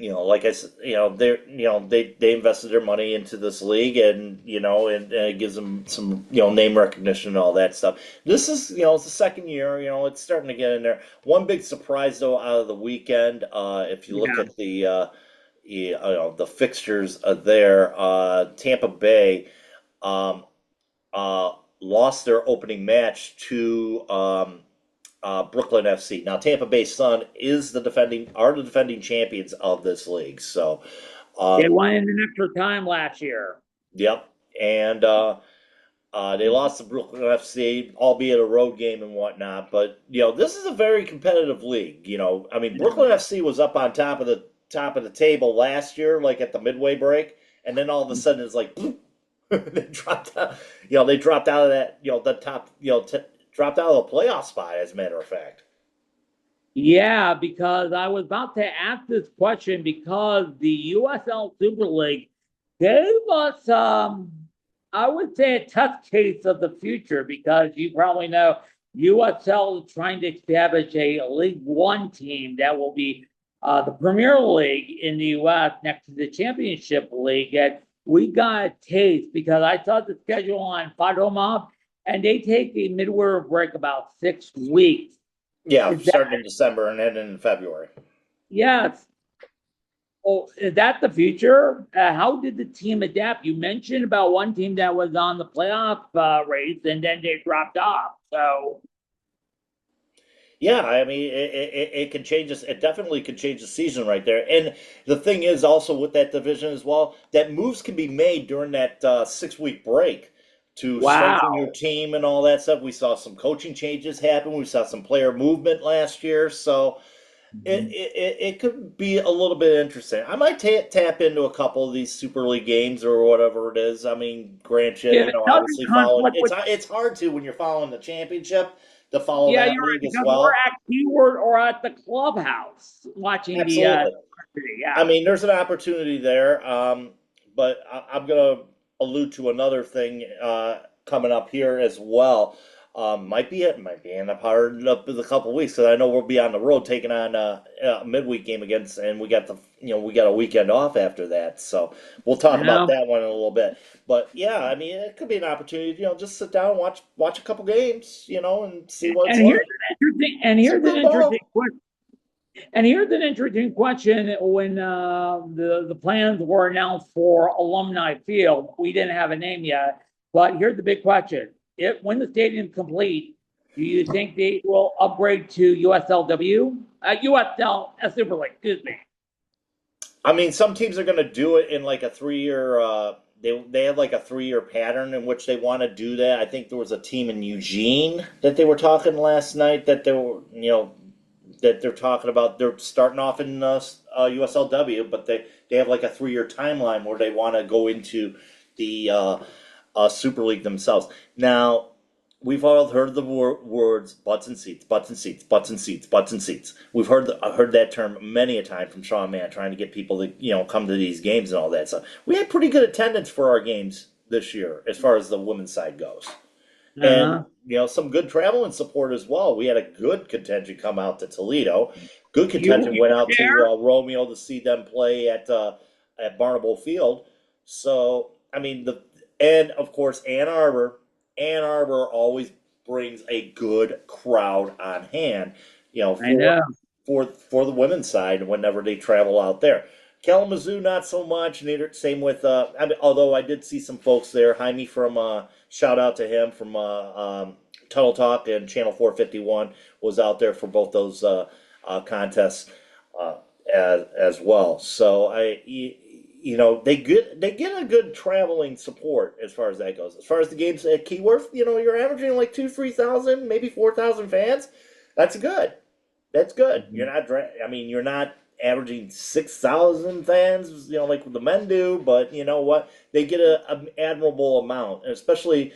like I said, they invested their money into this league, and and it gives them some name recognition and all that stuff. This is it's the second year, it's starting to get in there. One big surprise though out of the weekend, if you look Yeah, at the fixtures there, Tampa Bay um, lost their opening match to Brooklyn FC. Now, Tampa Bay Sun are the defending champions of this league. So, they um, won in an extra time last year. yep. And they lost to Brooklyn FC, albeit a road game and whatnot. But this is a very competitive league. I mean, Brooklyn FC was up on top of the table last year, like at the midway break, and then all of a sudden it's like they dropped out. They dropped out of that. The top. Dropped out of the playoff spot. As a matter of fact. Yeah, because I was about to ask this question because the USL Super League gave us, I would say, a test case of the future because you probably know USL is trying to establish a League One team that will be the Premier League in the US next to the Championship League. And we got a taste because I saw the schedule on Mob, and they take a midwinter break about 6 weeks. Yeah, Is that starting in December and ending in February. yes? Oh, is that the future? How did the team adapt? You mentioned about one team that was on the playoff race and then they dropped off. So Yeah, I mean, it can change this. It definitely can change the season right there. And the thing is also with that division as well, that moves can be made during that 6 week break to strengthen your wow, team and all that stuff. We saw some coaching changes happen. We saw some player movement last year. So it could be a little bit interesting. I might tap into a couple of these Super League games or whatever it is. I mean, granted, if it doesn't obviously following conflict with it's hard to when you're following the championship to follow yeah, that you're right league as because we're well. at Keyword or at the clubhouse watching the Absolutely. I yeah. mean, there's an opportunity there, but I'm going to allude to another thing coming up here as well. Might be end up hard up in a couple weeks because I know we'll be on the road taking on a midweek game against, and we got a weekend off after that, so we'll talk I about know. that one in a little bit. But yeah, I mean, it could be an opportunity, just sit down, watch a couple games, and see what it's And here's like. an interesting and Some here's an good interesting ball. question. And here's an interesting question. When the plans were announced for Alumni Field, we didn't have a name yet. But here's the big question: If when the stadium's complete, do you think they will upgrade to USLW, USL Super League? Excuse me. I mean, some teams are going to do it in like a 3 year. They have like a 3 year pattern in which they want to do that. I think there was a team in Eugene that they were talking last night that they were that they're talking about. They're starting off in USLW, but they have like a 3 year timeline where they want to go into the Super League themselves. Now, we've all heard the words butts and seats, butts and seats, butts and seats, butts and seats. We've heard that term many a time from Sean Mann trying to get people to come to these games and all that stuff. We had pretty good attendance for our games this year as far as the women's side goes, and Uh-huh. some good travel and support as well. We had a good contingent come out to Toledo. Good contingent You went were out to there? Romeo to see them play at Barnable Field. So I mean and of course Ann Arbor. Ann Arbor always brings a good crowd on hand, I know. for the women's side whenever they travel out there. Kalamazoo, not so much. Neither same with. I mean, although I did see some folks there. Jaime from shout out to him from Tunnel Talk and Channel 451 was out there for both those contests uh, as well. So they get a good traveling support as far as that goes. As far as the games at Keyworth, you're averaging like 2,000, 3,000, maybe 4,000 fans. That's good. That's good. You're not averaging 6,000 fans, like the men do, but you know what? They get an admirable amount, and especially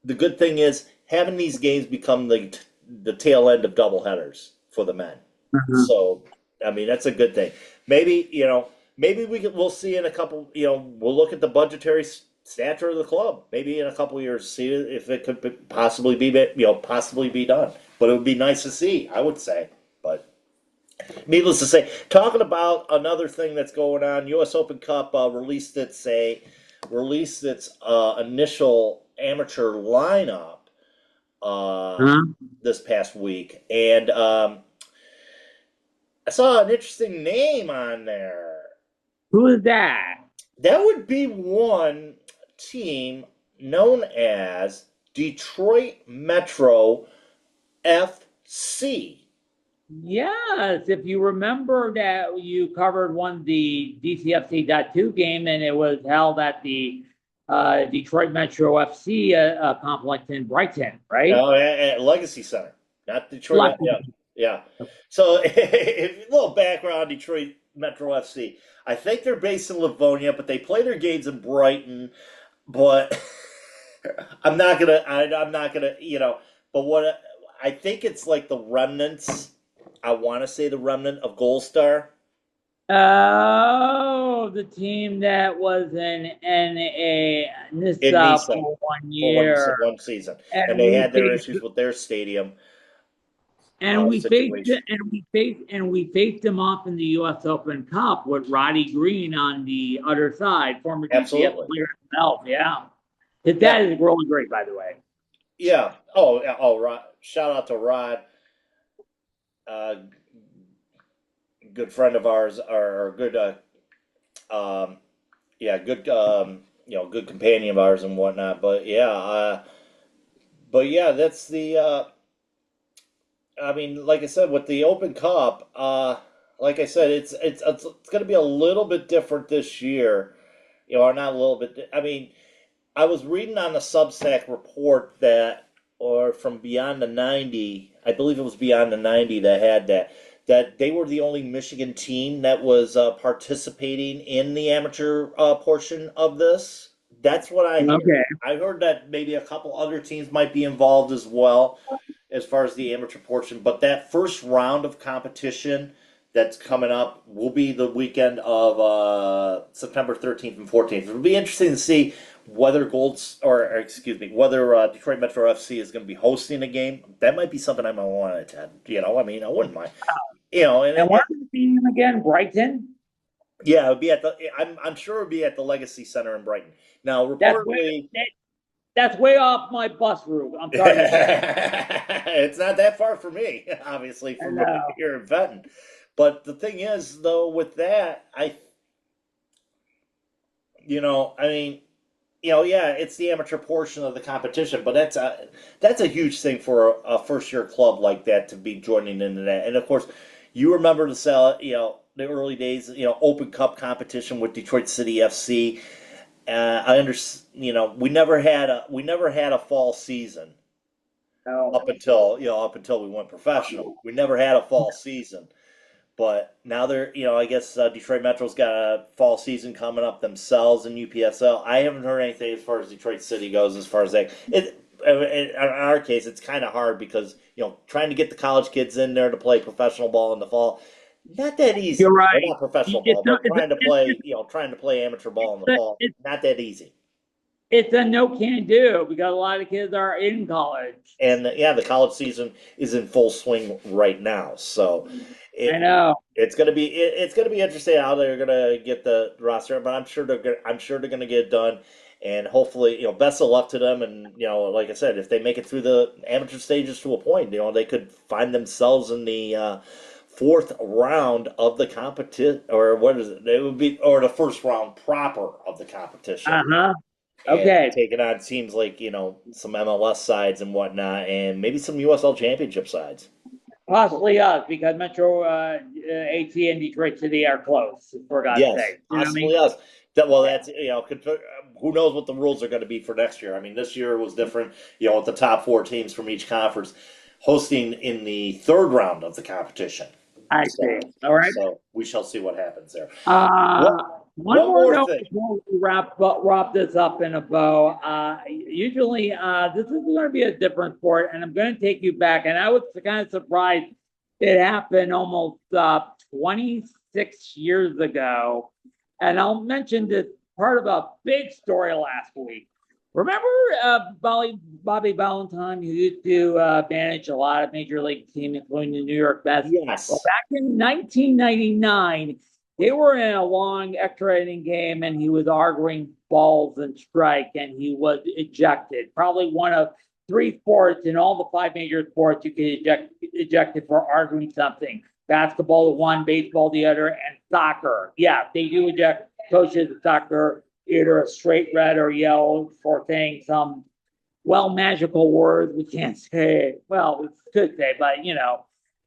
the good thing is having these games become the tail end of doubleheaders for the men. Mhm. So, I mean, that's a good thing. Maybe, maybe we'll see in a couple, we'll look at the budgetary stature of the club. Maybe in a couple of years, see if it could possibly be, possibly be done. But it would be nice to see, I would say. But needless to say, talking about another thing that's going on, U.S. Open Cup released its initial amateur lineup Huh? this past week, and I saw an interesting name on there. Who is that? That would be one team known as Detroit Metro FC. Yes, if you remember that you covered the DCFC.2 game, and it was held at the Detroit Metro FC complex in Brighton, right? Oh, at Legacy Center, not Detroit. Like, Yeah, yeah. So, a little background: Detroit Metro FC. I think they're based in Livonia, but they play their games in Brighton. But I'm not gonna. I'm not gonna. But what I think it's like the remnants. I want to say the remnant of Gold Star. oh, the team that was in In Nissa Nisa for 1 for year, one season, and and they we had their faced issues with their stadium And we faced situation. we faced him off in the U.S. Open Cup with Roddy Green on the other side, former DCF Absolutely, player himself. Yeah, his yeah, dad is really great, by the way. yeah. Oh, yeah. Oh, Rod. Shout out to Rod, uh, good friend of ours, or good, yeah, good, good companion of ours and whatnot. But yeah, that's the. I mean, like I said, with the Open Cup, like I said, it's going to be a little bit different this year. Or not a little bit. I mean, I was reading on the Substack report or from Beyond the 90, I believe it was Beyond the 90 that had that they were the only Michigan team that was participating in the amateur portion of this. That's what I hear. Okay. I heard that maybe a couple other teams might be involved as well as far as the amateur portion, but that first round of competition that's coming up will be the weekend of September 13th and 14th. It'll be interesting to see whether whether Detroit Metro FC is going to be hosting a game. That might be something I might want to attend. I mean, I wouldn't mind. And where are we seeing him again? Brighton. Yeah, it would be at the. I'm sure it would be at the Legacy Center in Brighton. Now, reportedly, That's way off my bus route. I'm sorry to say. it's not that far from me, obviously, from here in Benton. But the thing is, though, with that, I mean, yeah, it's the amateur portion of the competition, but that's a huge thing for a first year club like that to be joining into that. And of course, you remember the early days, Open Cup competition with Detroit City FC. I understand, we never had a fall season No. up until we went professional. We never had a fall season. But now I guess Detroit Metro's got a fall season coming up themselves in UPSL. I haven't heard anything as far as Detroit City goes, as far as that. In our case, it's kind of hard because, trying to get the college kids in there to play professional ball in the fall, not that easy. You're right. Or not professional ball, but trying to play amateur ball in the fall, not that easy. It's a no can do because a lot of kids are in college. And the college season is in full swing right now. So I know. it's gonna be interesting how they're gonna get the roster, but I'm sure they're gonna get it done. And hopefully, best of luck to them. And like I said, if they make it through the amateur stages to a point, they could find themselves in the fourth round of the competition, or what is it? It would be, or the first round proper of the competition. Okay. Taking on teams like, some MLS sides and whatnot, and maybe some USL Championship sides. Possibly us, because Metro AT and Detroit City are close, for God's sake. Possibly us. That's, who knows what the rules are going to be for next year. I mean, this year was different, with the top four teams from each conference hosting in the third round of the competition. I see. All right. So we shall see what happens there. One One more more note thing. before we wrap this up in a bow. Usually, this is going to be a different sport, and I'm going to take you back. And I was kind of surprised it happened almost 26 years ago. And I'll mention this part of a big story last week. Remember Bobby Valentine, who used to manage a lot of major league teams, including the New York Mets? Yes. Well, back in 1999, they were in a long extra inning game, and he was arguing balls and strike, and he was ejected. Probably one of three sports in all the five major sports you can ejected for arguing something. Basketball one, baseball the other, and soccer. Yeah, they do eject coaches in soccer either a straight red or yellow for saying some magical words we can't say. Well, we could say, but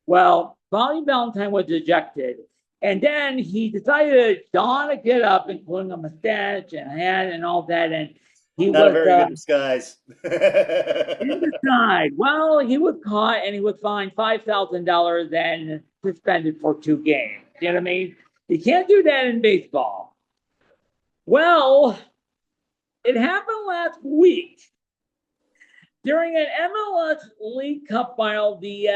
well, Bobby Valentine was ejected. And then he decided to don a get up, including a mustache and hat and all that. And he Not was a very good disguise. inside. Well, he was caught and he was fined $5,000 and suspended for 2 games. You know what I mean? You can't do that in baseball. Well, it happened last week. During an MLS League Cup final, the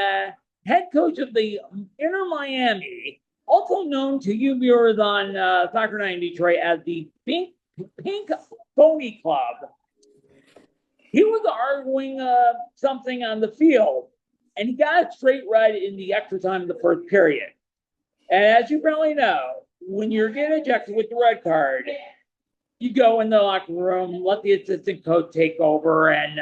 head coach of the Inter Miami, also known to you viewers on Soccer Night in Detroit as the Pink Pony Club, he was arguing something on the field, and he got a straight red in the extra time of the first period. And as you probably know, when you're getting ejected with the red card, you go in the locker room, let the assistant coach take over, and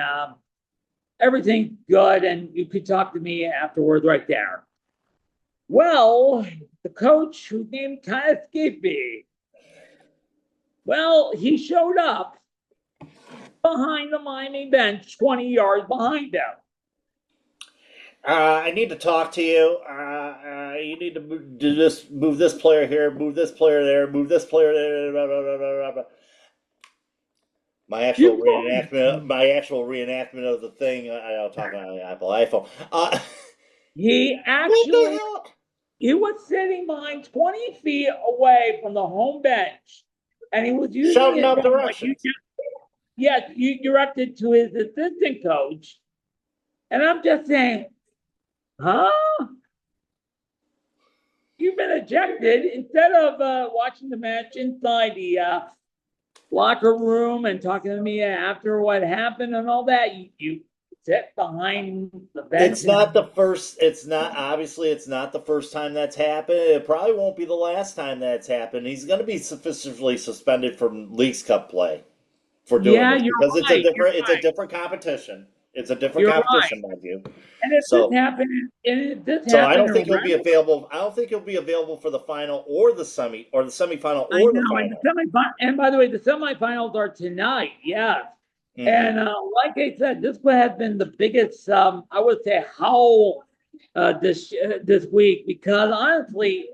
everything's good, and you could talk to me afterwards right there. Well, the coach, whose name kind of escaped me, well, he showed up behind the Miami bench, 20 yards behind them. I need to talk to you. You need to move this player here, move this player there, move this player there. Blah, blah, blah, blah, blah. My actual reenactment of the thing. I'm talking on the Apple iPhone. He actually, he was sitting behind 20 feet away from the home bench, and he was using shouting his out phone directions. Yes, you directed to his assistant coach, and I'm just saying, huh? You've been ejected instead of watching the match inside the locker room and talking to me after what happened and all that. You sit behind the bench. It's not the first time that's happened. It probably won't be the last time that's happened. He's going to be sufficiently suspended from Leagues Cup play for doing this because it's a different competition. It's a different competition, mind you. And if this happened, I don't think he'll be available. I don't think he'll be available for the final or the semifinal or the final. And by the way, the semifinals are tonight. Yes. Mm-hmm. And like I said, this has been the biggest, I would say, howl this week because honestly,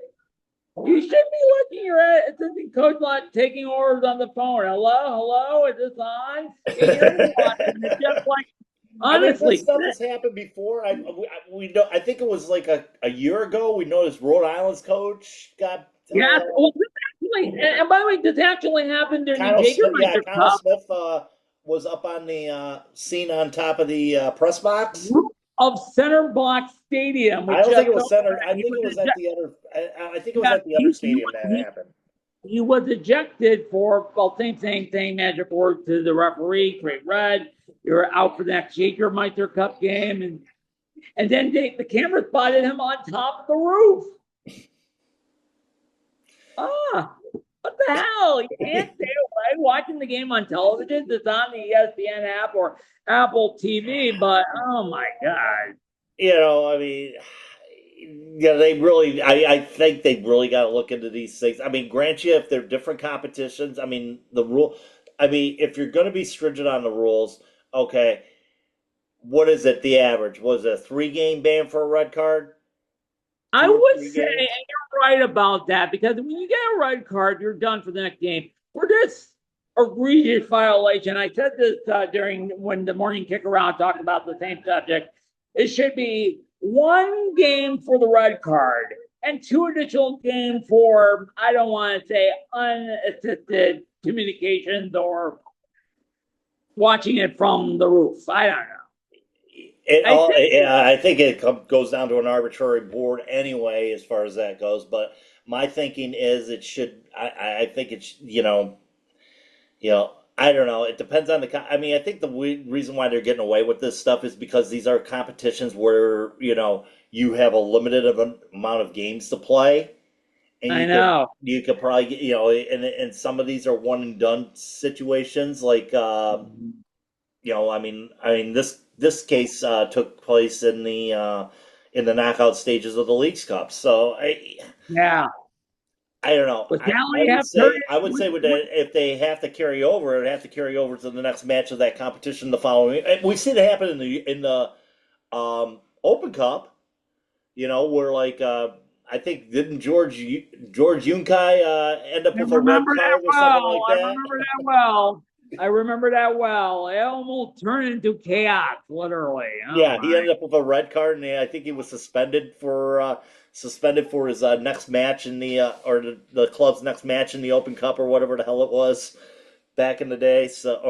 you should be looking your assistant coach like taking orders on the phone. Hello, is this on? It's just like. Honestly, I mean, this stuff has happened before. I think it was like a year ago. We noticed Rhode Island's coach got. Yes, well, and by the way, this actually happened during the Jagermeister Cup. Kyle Smith was up on the scene on top of the press box of Center Block Stadium. I don't think it was center. I think it was at the other. I think it was at the other stadium that happened. He was ejected for same magic word to the referee, straight red. You're out for the next Jagermeister Cup game, and then the camera spotted him on top of the roof. What the hell? You can't stay away watching the game on television. It's on the ESPN app or Apple TV, but oh my God. I mean, yeah, I think they really got to look into these things. I mean, grant you, if they're different competitions, I mean, if you're going to be stringent on the rules, okay, what is it, the average? Was it a 3-game ban for a red card? I would say, and you're right about that, because when you get a red card, you're done for the next game. For this egregious violation, I said this when the morning kick around talked about the same subject, it should be 1 game for the red card, and 2 additional games for, I don't want to say unassisted communications or watching it from the roof. I don't know. I think it goes down to an arbitrary board anyway, as far as that goes. But my thinking is it should. I think it's I don't know. It depends on I mean, I think the reason why they're getting away with this stuff is because these are competitions where you have a limited amount of games to play, and I know. you could probably and some of these are one and done situations. Like I mean this case took place in the knockout stages of the Leagues Cup. So Yeah. I don't know. But I, now I we would have say I would say if they have to carry over, it'd have to carry over to the next match of that competition the following. And we've seen it happen in the Open Cup. Where like I think didn't George Yunkai end up I with a red remember card that or something well. like I that? remember that well. I remember that well. It almost turned into chaos, literally. Oh Yeah, he my. ended up with a red card, and I think he was suspended for his next match in the club's next match in the Open Cup or whatever the hell it was back in the day. So,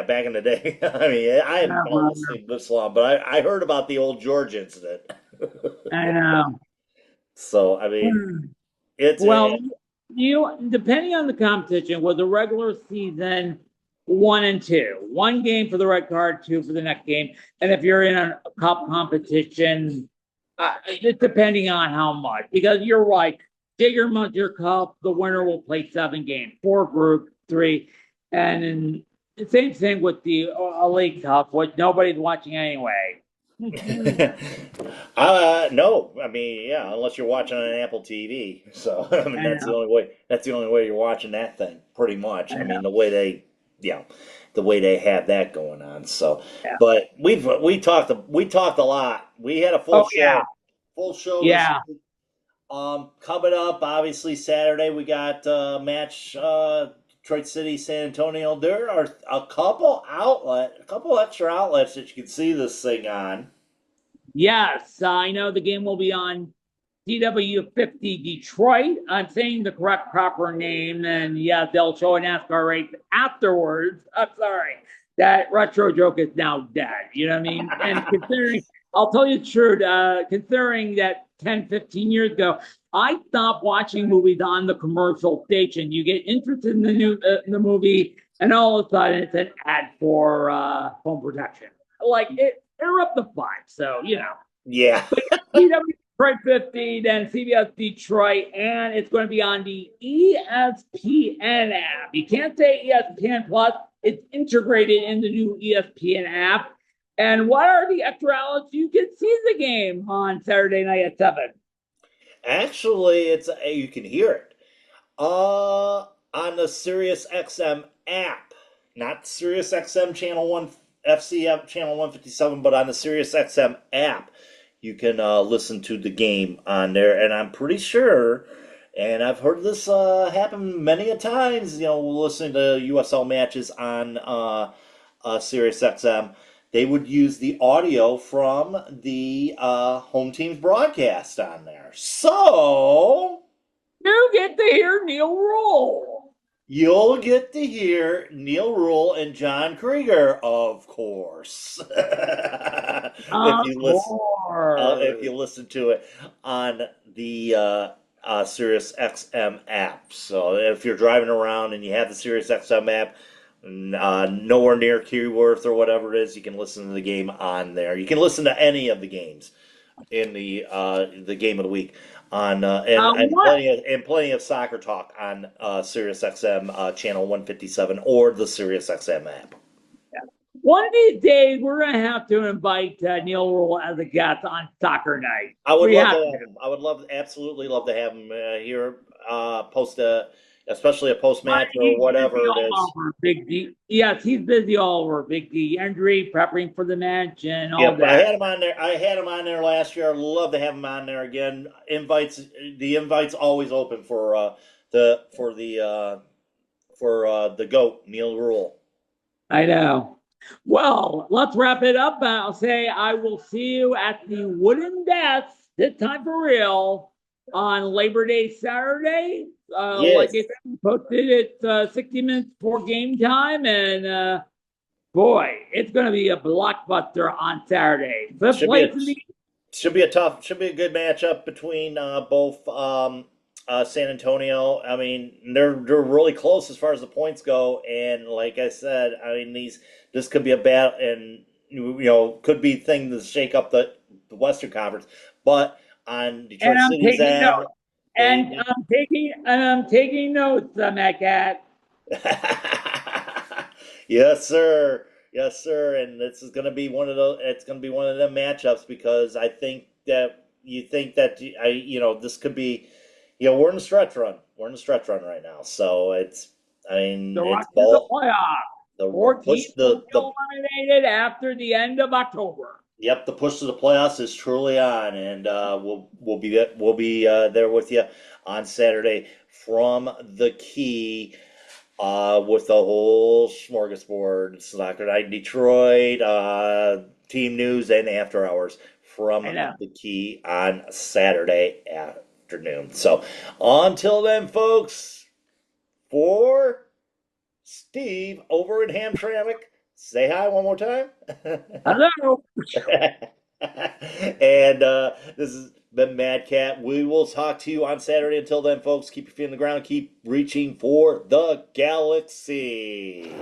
back in the day. I mean, I haven't followed this thing this long, but I heard about the old George incident. I know. So, I mean, it's Well, depending on the competition, with the regular season, 1 and 2, 1 game for the red card, 2 for the next game, and if you're in a cup competition, it's depending on how much. Because you're right, Digger Muncher Cup, the winner will play 7 games, 4 group, 3, and the same thing with the League Cup, what nobody's watching anyway. No, I mean, yeah, unless you're watching on Apple TV. So, I mean, I that's the know. only way. That's the only way you're watching that thing, pretty much. I mean, the way they have that going on. So, Yeah. but we talked a lot. We had a Oh yeah, full show this yeah. week. Coming up, obviously Saturday we got match Detroit City, San Antonio. There are a couple extra outlets that you can see this thing on. Yes, I know the game will be on CW50 Detroit. I'm saying the correct proper name, and yeah, they'll show a NASCAR race afterwards. I'm sorry, that retro joke is now dead. You know what I mean? And considering, I'll tell you the truth, considering that 10, 15 years ago, I stopped watching movies on the commercial station. You get interested in in the movie, and all of a sudden it's an ad for home protection. Like it interrupt the vibe. So Yeah. CW Detroit 50, then CBS Detroit, and it's going to be on the ESPN app. You can't say ESPN Plus. It's integrated in the new ESPN app. And what are the extra outlets? You can see the game on Saturday night at 7. Actually, you can hear it on the Sirius XM app, not Sirius XM channel 1 FCM channel 157, but on the Sirius XM app. You can listen to the game on there, and I'm pretty sure, and I've heard this happen many a times, listening to USL matches on Sirius XM, they would use the audio from the home team's broadcast on there. So you get to hear Neil Rule. You'll get to hear Neil Rule and John Krieger, of course. If you listen to it on the Sirius XM app. So if you're driving around and you have the Sirius XM app, nowhere near Keyworth or whatever it is, you can listen to the game on there. You can listen to any of the games in the game of the week on plenty of soccer talk on Sirius XM channel 157 or the Sirius XM app. One of these days, we're going to have to invite Neil Rule as a guest on Soccer Night. I would love to have him. I would absolutely love to have him here, especially a post match or whatever it is. Big D. Yes, he's busy all over. Big D injury, prepping for the match, and all that. I had him on there. I had him on there last year. I'd love to have him on there again. The invite's always open for the GOAT, Neil Rule. I know. Well, let's wrap it up. I'll say I will see you at the Wooden Desk, this time for real, on Labor Day Saturday. Like Yes. I said, we posted it 60 minutes before game time, and boy, it's going to be a blockbuster on Saturday. Fifth Should be place a in the should be a good matchup between both San Antonio. I mean, they're really close as far as the points go, and like I said, I mean this could be a battle, and could be thing to shake up the Western Conference. But on and Detroit I'm City's taking end, notes. And I'm taking notes, Metcalf. Yes, sir. Yes, sir. And this is going to be one of the. It's going to be one of the matchups because I think that you think that this could be. We're in the stretch run. We're in the stretch run right now. So it's. I mean, The rush it's to the ball. playoffs. The Four push. teams will be eliminated after the end of October. Yep. The push to the playoffs is truly on, and we'll be there with you on Saturday from the Key. With the whole smorgasbord, Soccer Night in Detroit, team news, and after hours from the Key on Saturday afternoon. So until then, folks, for Steve over in Hamtramck, say hi one more time. Hello. And this has been Mad Cat. We will talk to you on Saturday. Until then, folks, keep your feet on the ground. Keep reaching for the galaxy.